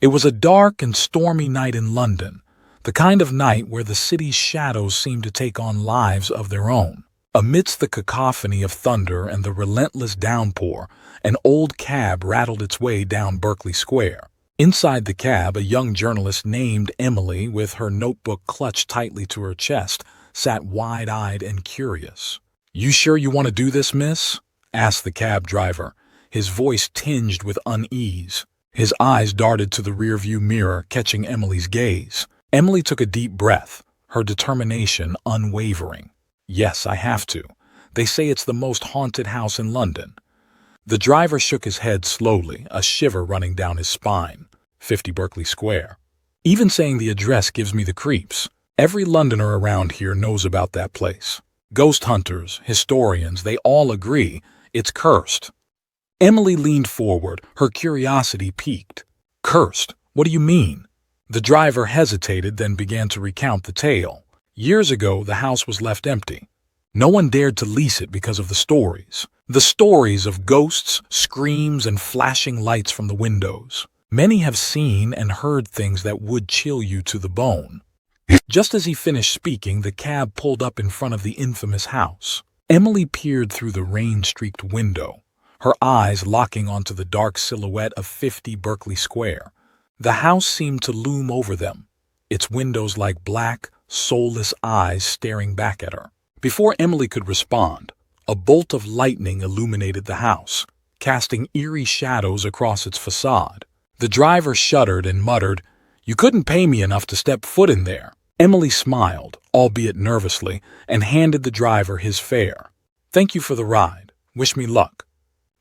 It was a dark and stormy night in London, the kind of night where the city's shadows seemed to take on lives of their own. Amidst the cacophony of thunder and the relentless downpour, an old cab rattled its way down Berkeley Square. Inside the cab, a young journalist named Emily, with her notebook clutched tightly to her chest, sat wide-eyed and curious. "You sure you want to do this, miss?" asked the cab driver, his voice tinged with unease. His eyes darted to the rearview mirror, catching Emily's gaze. Emily took a deep breath, her determination unwavering. "Yes, I have to. They say it's the most haunted house in London." The driver shook his head slowly, a shiver running down his spine. 50 Berkeley Square. "Even saying the address gives me the creeps. Every Londoner around here knows about that place. Ghost hunters, historians, they all agree it's cursed." Emily leaned forward, her curiosity piqued. "Cursed? What do you mean?" The driver hesitated, then began to recount the tale. Years ago, the house was left empty. No one dared to lease it because of the stories. The stories of ghosts, screams, and flashing lights from the windows. Many have seen and heard things that would chill you to the bone. Just as he finished speaking, the cab pulled up in front of the infamous house. Emily peered through the rain-streaked window, her eyes locking onto the dark silhouette of 50 Berkeley Square. The house seemed to loom over them, its windows like black, soulless eyes staring back at her. Before Emily could respond, a bolt of lightning illuminated the house, casting eerie shadows across its facade. The driver shuddered and muttered, "You couldn't pay me enough to step foot in there." Emily smiled, albeit nervously, and handed the driver his fare. "Thank you for the ride. Wish me luck."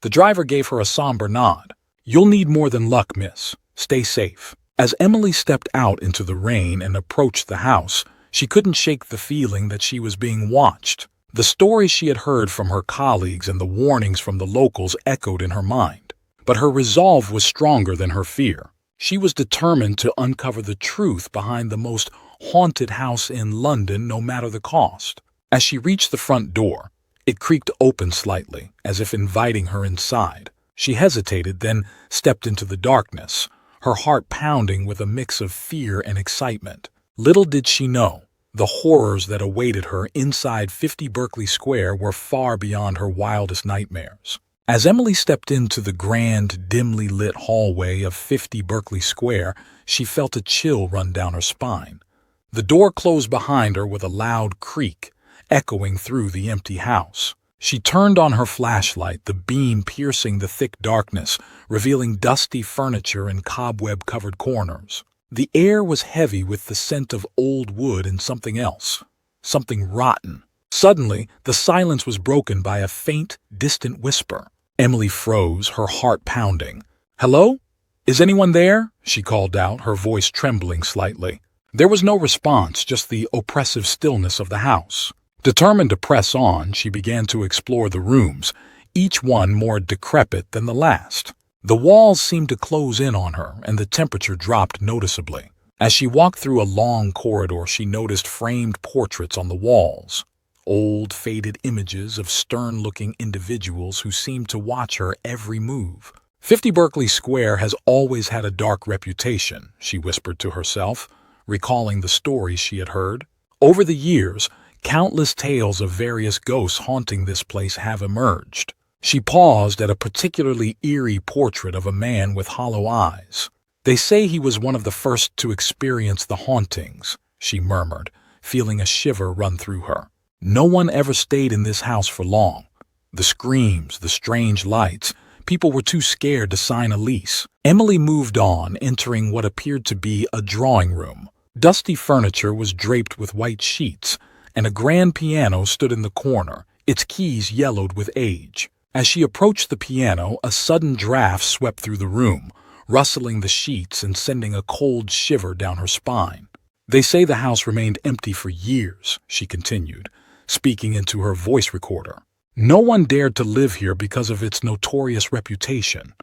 The driver gave her a somber nod. "You'll need more than luck, miss. Stay safe." As Emily stepped out into the rain and approached the house, she couldn't shake the feeling that she was being watched. The stories she had heard from her colleagues and the warnings from the locals echoed in her mind. But her resolve was stronger than her fear. She was determined to uncover the truth behind the most haunted house in London, no matter the cost. As she reached the front door, it creaked open slightly, as if inviting her inside. She hesitated, then stepped into the darkness, her heart pounding with a mix of fear and excitement. Little did she know, the horrors that awaited her inside 50 Berkeley Square were far beyond her wildest nightmares. As Emily stepped into the grand, dimly lit hallway of 50 Berkeley Square, she felt a chill run down her spine. The door closed behind her with a loud creak, echoing through the empty house. She turned on her flashlight, the beam piercing the thick darkness, revealing dusty furniture and cobweb-covered corners. The air was heavy with the scent of old wood and something else, something rotten. Suddenly, the silence was broken by a faint, distant whisper. Emily froze, her heart pounding. "Hello? Is anyone there?" she called out, her voice trembling slightly. There was no response, just the oppressive stillness of the house. Determined to press on, she began to explore the rooms, each one more decrepit than the last. The walls seemed to close in on her, and the temperature dropped noticeably. As she walked through a long corridor, she noticed framed portraits on the walls, old, faded images of stern-looking individuals who seemed to watch her every move. 50 Berkeley Square has always had a dark reputation, she whispered to herself, recalling the stories she had heard. Over the years, countless tales of various ghosts haunting this place have emerged. She paused at a particularly eerie portrait of a man with hollow eyes. "They say he was one of the first to experience the hauntings," she murmured, feeling a shiver run through her. "No one ever stayed in this house for long. The screams, the strange lights, people were too scared to sign a lease." Emily moved on, entering what appeared to be a drawing room. Dusty furniture was draped with white sheets, and a grand piano stood in the corner, its keys yellowed with age. As she approached the piano, a sudden draft swept through the room, rustling the sheets and sending a cold shiver down her spine. "They say the house remained empty for years," she continued, speaking into her voice recorder. "No one dared to live here because of its notorious reputation."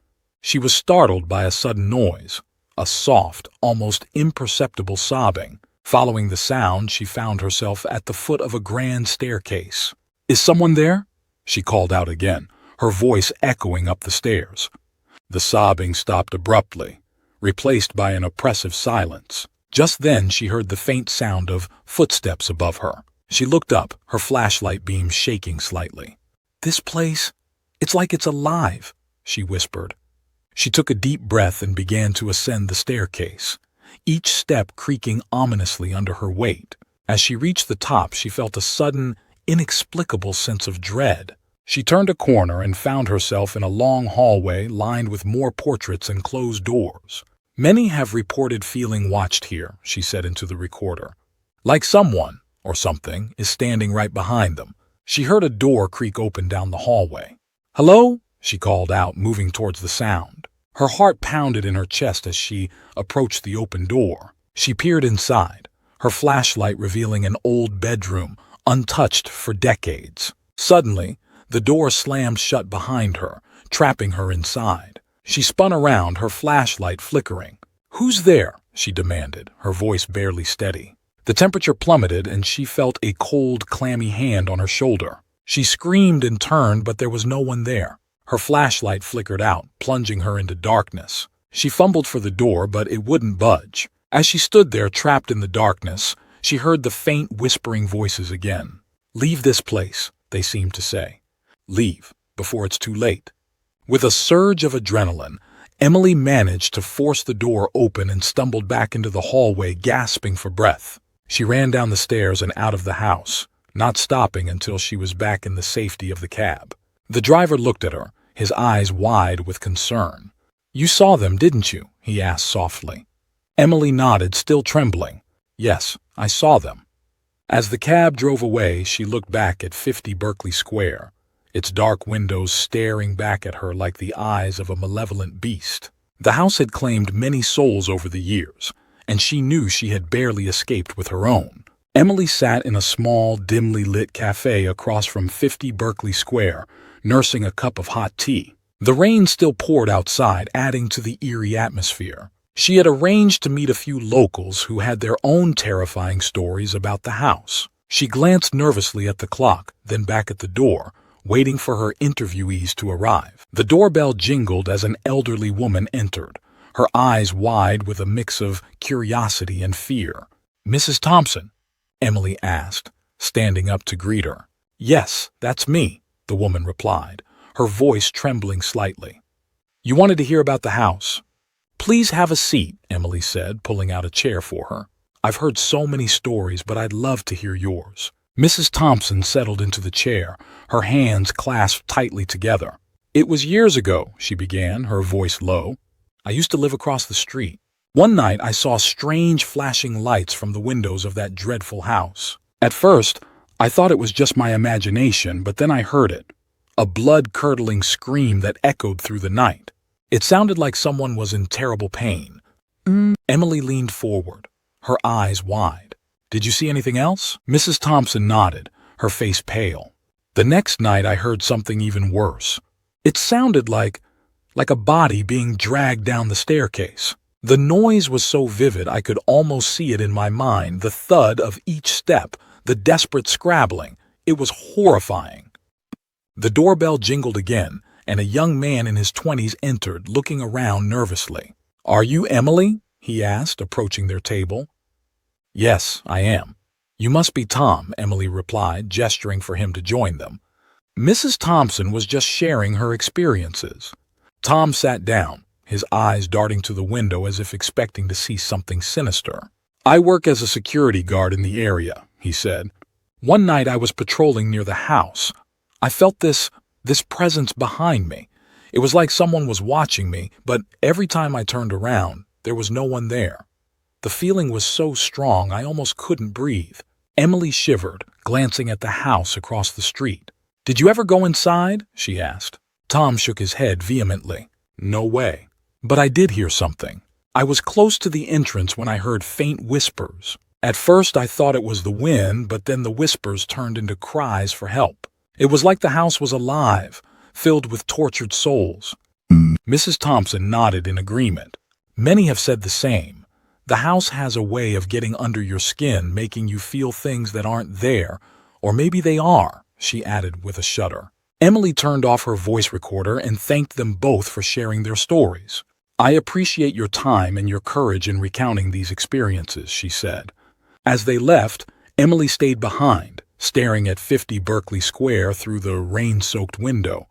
She was startled by a sudden noise, a soft, almost imperceptible sobbing. Following the sound, she found herself at the foot of a grand staircase. "Is someone there?" she called out again, her voice echoing up the stairs. The sobbing stopped abruptly, replaced by an oppressive silence. Just then she heard the faint sound of footsteps above her. She looked up, her flashlight beam shaking slightly. "This place, it's like it's alive," she whispered. She took a deep breath and began to ascend the staircase, each step creaking ominously under her weight. As she reached the top, she felt a sudden, inexplicable sense of dread. She turned a corner and found herself in a long hallway lined with more portraits and closed doors. "Many have reported feeling watched here," she said into the recorder. "Like someone, or something, is standing right behind them." She heard a door creak open down the hallway. "Hello?" she called out, moving towards the sound. Her heart pounded in her chest as she approached the open door. She peered inside, her flashlight revealing an old bedroom, untouched for decades. Suddenly, the door slammed shut behind her, trapping her inside. She spun around, her flashlight flickering. "Who's there?" she demanded, her voice barely steady. The temperature plummeted and she felt a cold, clammy hand on her shoulder. She screamed and turned, but there was no one there. Her flashlight flickered out, plunging her into darkness. She fumbled for the door, but it wouldn't budge. As she stood there, trapped in the darkness, she heard the faint, whispering voices again. "Leave this place," they seemed to say. "Leave, before it's too late." With a surge of adrenaline, Emily managed to force the door open and stumbled back into the hallway, gasping for breath. She ran down the stairs and out of the house, not stopping until she was back in the safety of the cab. The driver looked at her, his eyes wide with concern. "You saw them, didn't you?" he asked softly. Emily nodded, still trembling. "Yes, I saw them." As the cab drove away, she looked back at 50 Berkeley Square, its dark windows staring back at her like the eyes of a malevolent beast. The house had claimed many souls over the years, and she knew she had barely escaped with her own. Emily sat in a small, dimly lit cafe across from 50 Berkeley Square, nursing a cup of hot tea. The rain still poured outside, adding to the eerie atmosphere. She had arranged to meet a few locals who had their own terrifying stories about the house. She glanced nervously at the clock, then back at the door, waiting for her interviewees to arrive. The doorbell jingled as an elderly woman entered, her eyes wide with a mix of curiosity and fear. "Mrs. Thompson?" Emily asked, standing up to greet her. "Yes, that's me," the woman replied, her voice trembling slightly. "You wanted to hear about the house?" "Please have a seat," Emily said, pulling out a chair for her. "I've heard so many stories, but I'd love to hear yours." Mrs. Thompson settled into the chair, her hands clasped tightly together. "It was years ago," she began, her voice low. "I used to live across the street. One night I saw strange flashing lights from the windows of that dreadful house. At first, I thought it was just my imagination, but then I heard it. A blood-curdling scream that echoed through the night. It sounded like someone was in terrible pain." Emily leaned forward, her eyes wide. "Did you see anything else?" Mrs. Thompson nodded, her face pale. "The next night I heard something even worse. It sounded like a body being dragged down the staircase. The noise was so vivid I could almost see it in my mind, the thud of each step, the desperate scrabbling. It was horrifying." The doorbell jingled again, and a young man in his 20s entered, looking around nervously. "Are you Emily?" he asked, approaching their table. "Yes, I am." "You must be Tom," Emily replied, gesturing for him to join them. Mrs. Thompson was just sharing her experiences. Tom sat down, his eyes darting to the window as if expecting to see something sinister. "I work as a security guard in the area," he said. "One night I was patrolling near the house. I felt this presence behind me. It was like someone was watching me, but every time I turned around, there was no one there. The feeling was so strong I almost couldn't breathe." Emily shivered, glancing at the house across the street. "Did you ever go inside?" she asked. Tom shook his head vehemently. "No way. But I did hear something. I was close to the entrance when I heard faint whispers. At first I thought it was the wind, but then the whispers turned into cries for help. It was like the house was alive, filled with tortured souls." Mrs. Thompson nodded in agreement. "Many have said the same. The house has a way of getting under your skin, making you feel things that aren't there, or maybe they are," she added with a shudder. Emily turned off her voice recorder and thanked them both for sharing their stories. "I appreciate your time and your courage in recounting these experiences," she said. As they left, Emily stayed behind, staring at 50 Berkeley Square through the rain-soaked window.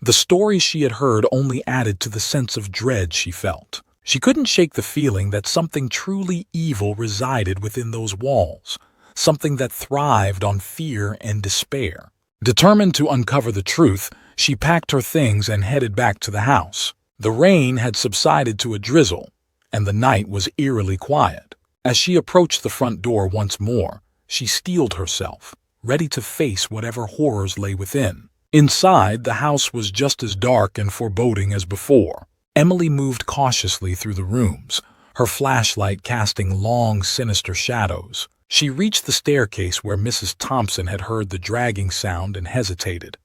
The stories she had heard only added to the sense of dread she felt. She couldn't shake the feeling that something truly evil resided within those walls, something that thrived on fear and despair. Determined to uncover the truth, she packed her things and headed back to the house. The rain had subsided to a drizzle, and the night was eerily quiet. As she approached the front door once more, she steeled herself, ready to face whatever horrors lay within. Inside, the house was just as dark and foreboding as before. Emily moved cautiously through the rooms, her flashlight casting long, sinister shadows. She reached the staircase where Mrs. Thompson had heard the dragging sound and hesitated.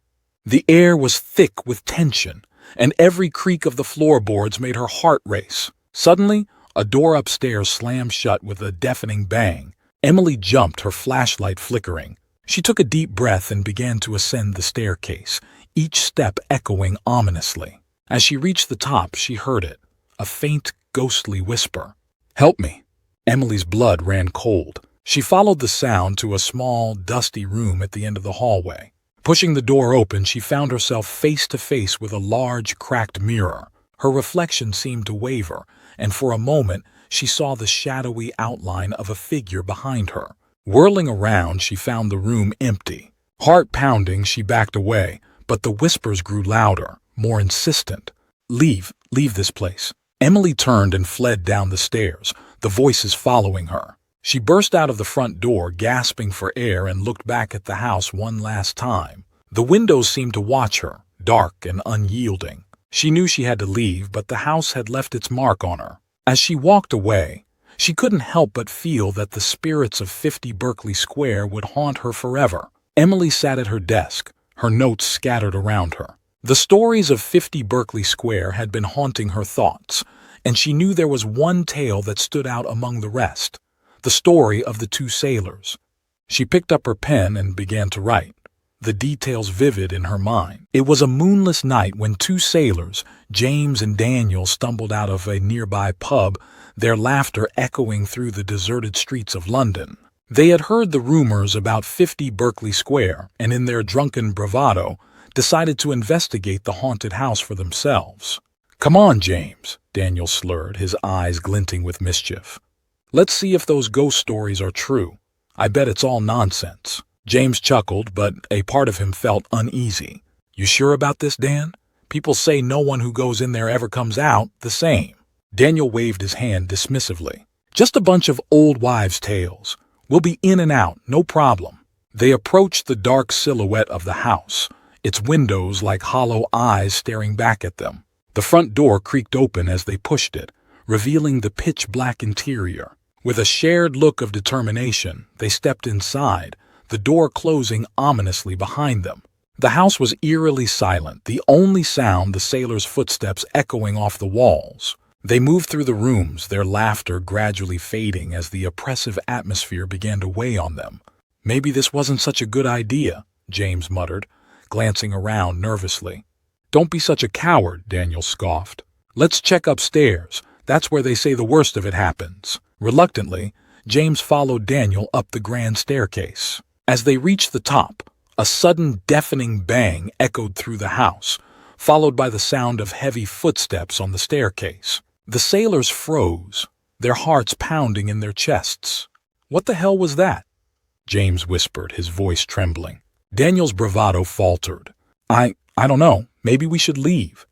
The air was thick with tension, and every creak of the floorboards made her heart race. Suddenly, a door upstairs slammed shut with a deafening bang. Emily jumped, her flashlight flickering. She took a deep breath and began to ascend the staircase, each step echoing ominously. As she reached the top, she heard it, a faint, ghostly whisper. "Help me." Emily's blood ran cold. She followed the sound to a small, dusty room at the end of the hallway. Pushing the door open, she found herself face to face with a large, cracked mirror. Her reflection seemed to waver, and for a moment she saw the shadowy outline of a figure behind her. Whirling around, she found the room empty. Heart pounding, she backed away, but the whispers grew louder, more insistent. Leave this place." Emily turned and fled down the stairs, the voices following her. She burst out of the front door, gasping for air, and looked back at the house one last time. The windows seemed to watch her, dark and unyielding. She knew she had to leave, but the house had left its mark on her. As she walked away, she couldn't help but feel that the spirits of 50 Berkeley Square would haunt her forever. Emily sat at her desk, her notes scattered around her. The stories of 50 Berkeley Square had been haunting her thoughts, and she knew there was one tale that stood out among the rest. The story of the two sailors. She picked up her pen and began to write, the details vivid in her mind. It was a moonless night when two sailors, James and Daniel, stumbled out of a nearby pub, their laughter echoing through the deserted streets of London. They had heard the rumors about 50 Berkeley Square, and in their drunken bravado, decided to investigate the haunted house for themselves. "Come on, James," Daniel slurred, his eyes glinting with mischief. "Let's see if those ghost stories are true. I bet it's all nonsense." James chuckled, but a part of him felt uneasy. "You sure about this, Dan? People say no one who goes in there ever comes out the same." Daniel waved his hand dismissively. "Just a bunch of old wives' tales. We'll be in and out, no problem." They approached the dark silhouette of the house, its windows like hollow eyes staring back at them. The front door creaked open as they pushed it, revealing the pitch-black interior. With a shared look of determination, they stepped inside, the door closing ominously behind them. The house was eerily silent, the only sound the sailors' footsteps echoing off the walls. They moved through the rooms, their laughter gradually fading as the oppressive atmosphere began to weigh on them. "Maybe this wasn't such a good idea," James muttered, glancing around nervously. "Don't be such a coward," Daniel scoffed. "Let's check upstairs. That's where they say the worst of it happens." Reluctantly, James followed Daniel up the grand staircase. As they reached the top, a sudden deafening bang echoed through the house, followed by the sound of heavy footsteps on the staircase. The sailors froze, their hearts pounding in their chests. "What the hell was that?" James whispered, his voice trembling. Daniel's bravado faltered. I don't know. Maybe we should leave."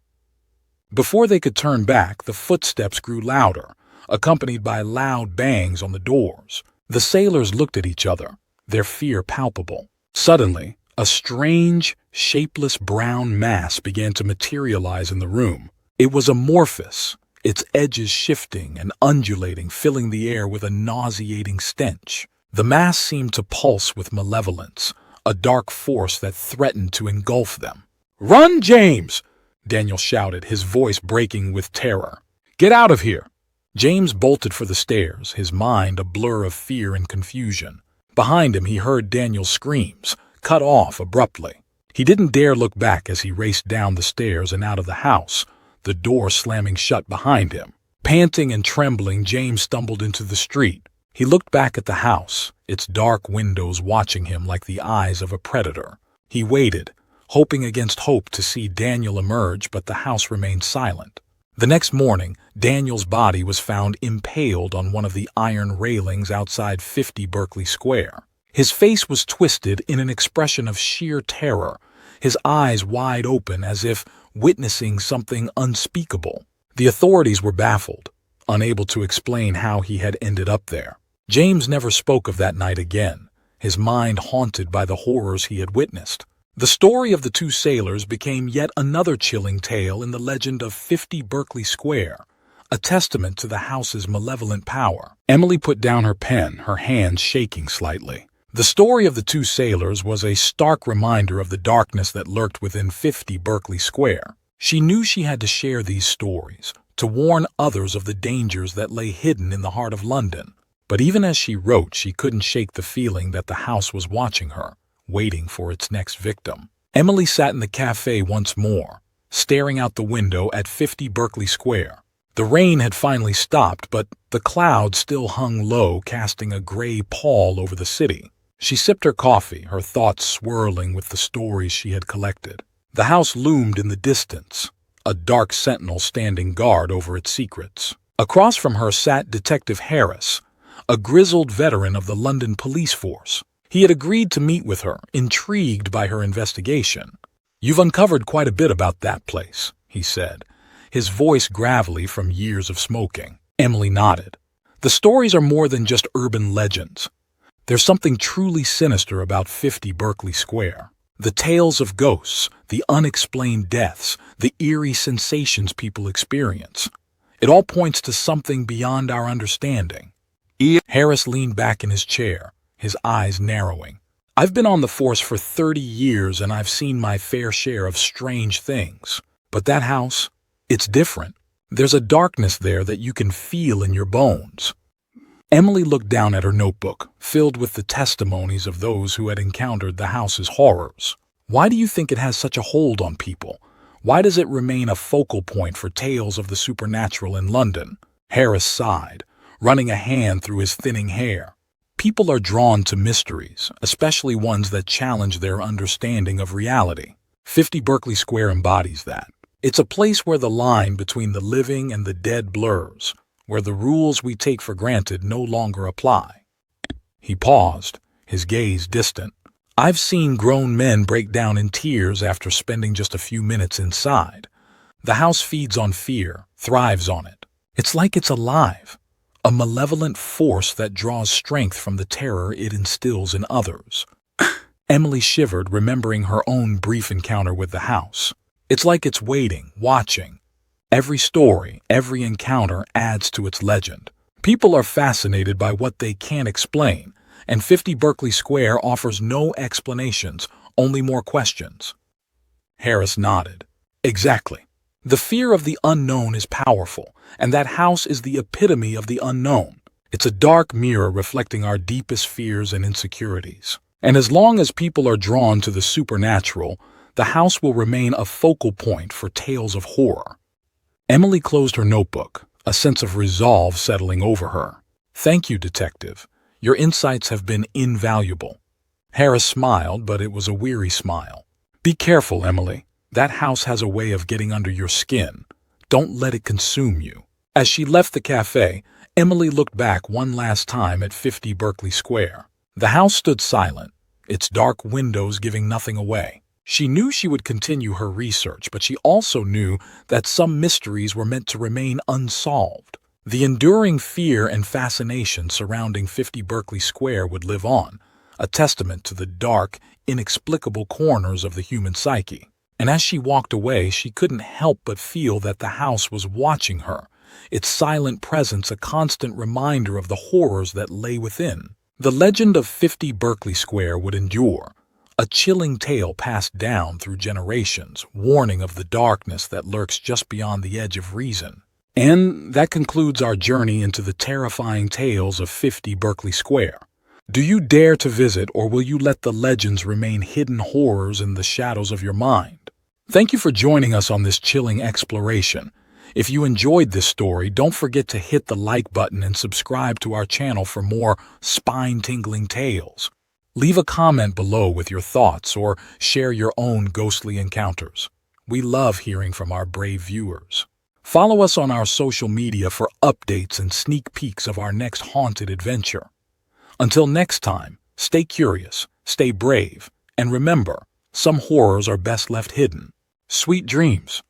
Before they could turn back, the footsteps grew louder, accompanied by loud bangs on the doors. The sailors looked at each other, their fear palpable. Suddenly, a strange, shapeless brown mass began to materialize in the room. It was amorphous, its edges shifting and undulating, filling the air with a nauseating stench. The mass seemed to pulse with malevolence, a dark force that threatened to engulf them. "Run, James!" Daniel shouted, his voice breaking with terror. "Get out of here!" James bolted for the stairs, his mind a blur of fear and confusion. Behind him, he heard Daniel's screams, cut off abruptly. He didn't dare look back as he raced down the stairs and out of the house, the door slamming shut behind him. Panting and trembling, James stumbled into the street. He looked back at the house, its dark windows watching him like the eyes of a predator. He waited, hoping against hope to see Daniel emerge, but the house remained silent. The next morning, Daniel's body was found impaled on one of the iron railings outside 50 Berkeley Square. His face was twisted in an expression of sheer terror, his eyes wide open as if witnessing something unspeakable. The authorities were baffled, unable to explain how he had ended up there. James never spoke of that night again, his mind haunted by the horrors he had witnessed. The story of the two sailors became yet another chilling tale in the legend of 50 Berkeley Square, a testament to the house's malevolent power. Emily put down her pen, her hands shaking slightly. The story of the two sailors was a stark reminder of the darkness that lurked within 50 Berkeley Square. She knew she had to share these stories, to warn others of the dangers that lay hidden in the heart of London. But even as she wrote, she couldn't shake the feeling that the house was watching her, waiting for its next victim. Emily sat in the cafe once more, staring out the window at 50 Berkeley Square. The rain had finally stopped, but the clouds still hung low, casting a gray pall over the city. She sipped her coffee, her thoughts swirling with the stories she had collected. The house loomed in the distance, a dark sentinel standing guard over its secrets. Across from her sat Detective Harris, a grizzled veteran of the London police force. He had agreed to meet with her, intrigued by her investigation. "You've uncovered quite a bit about that place," he said, his voice gravelly from years of smoking. Emily nodded. "The stories are more than just urban legends. There's something truly sinister about 50 Berkeley Square. The tales of ghosts, the unexplained deaths, the eerie sensations people experience. It all points to something beyond our understanding." Harris leaned back in his chair, his eyes narrowing. "I've been on the force for 30 years and I've seen my fair share of strange things. But that house, it's different. There's a darkness there that you can feel in your bones." Emily looked down at her notebook, filled with the testimonies of those who had encountered the house's horrors. "Why do you think it has such a hold on people? Why does it remain a focal point for tales of the supernatural in London?" Harris sighed, running a hand through his thinning hair. "People are drawn to mysteries, especially ones that challenge their understanding of reality. 50 Berkeley Square embodies that. It's a place where the line between the living and the dead blurs, where the rules we take for granted no longer apply." He paused, his gaze distant. "I've seen grown men break down in tears after spending just a few minutes inside. The house feeds on fear, thrives on it. It's like it's alive, a malevolent force that draws strength from the terror it instills in others." Emily shivered, remembering her own brief encounter with the house. It's like it's waiting, watching. Every story, every encounter adds to its legend. People are fascinated by what they can't explain, and 50 Berkeley Square offers no explanations, only more questions. Harris nodded. "Exactly. The fear of the unknown is powerful, and that house is the epitome of the unknown. It's a dark mirror reflecting our deepest fears and insecurities. And as long as people are drawn to the supernatural, the house will remain a focal point for tales of horror." Emily closed her notebook, a sense of resolve settling over her. "Thank you, Detective. Your insights have been invaluable." Harris smiled, but it was a weary smile. "Be careful, Emily. That house has a way of getting under your skin. Don't let it consume you." As she left the cafe, Emily looked back one last time at 50 Berkeley Square. The house stood silent, its dark windows giving nothing away. She knew she would continue her research, but she also knew that some mysteries were meant to remain unsolved. The enduring fear and fascination surrounding 50 Berkeley Square would live on, a testament to the dark, inexplicable corners of the human psyche. And as she walked away, she couldn't help but feel that the house was watching her, its silent presence a constant reminder of the horrors that lay within. The legend of 50 Berkeley Square would endure, a chilling tale passed down through generations, warning of the darkness that lurks just beyond the edge of reason. And that concludes our journey into the terrifying tales of 50 Berkeley Square. Do you dare to visit, or will you let the legends remain hidden horrors in the shadows of your mind? Thank you for joining us on this chilling exploration. If you enjoyed this story, don't forget to hit the like button and subscribe to our channel for more spine-tingling tales. Leave a comment below with your thoughts or share your own ghostly encounters. We love hearing from our brave viewers. Follow us on our social media for updates and sneak peeks of our next haunted adventure. Until next time, stay curious, stay brave, and remember, some horrors are best left hidden. Sweet dreams.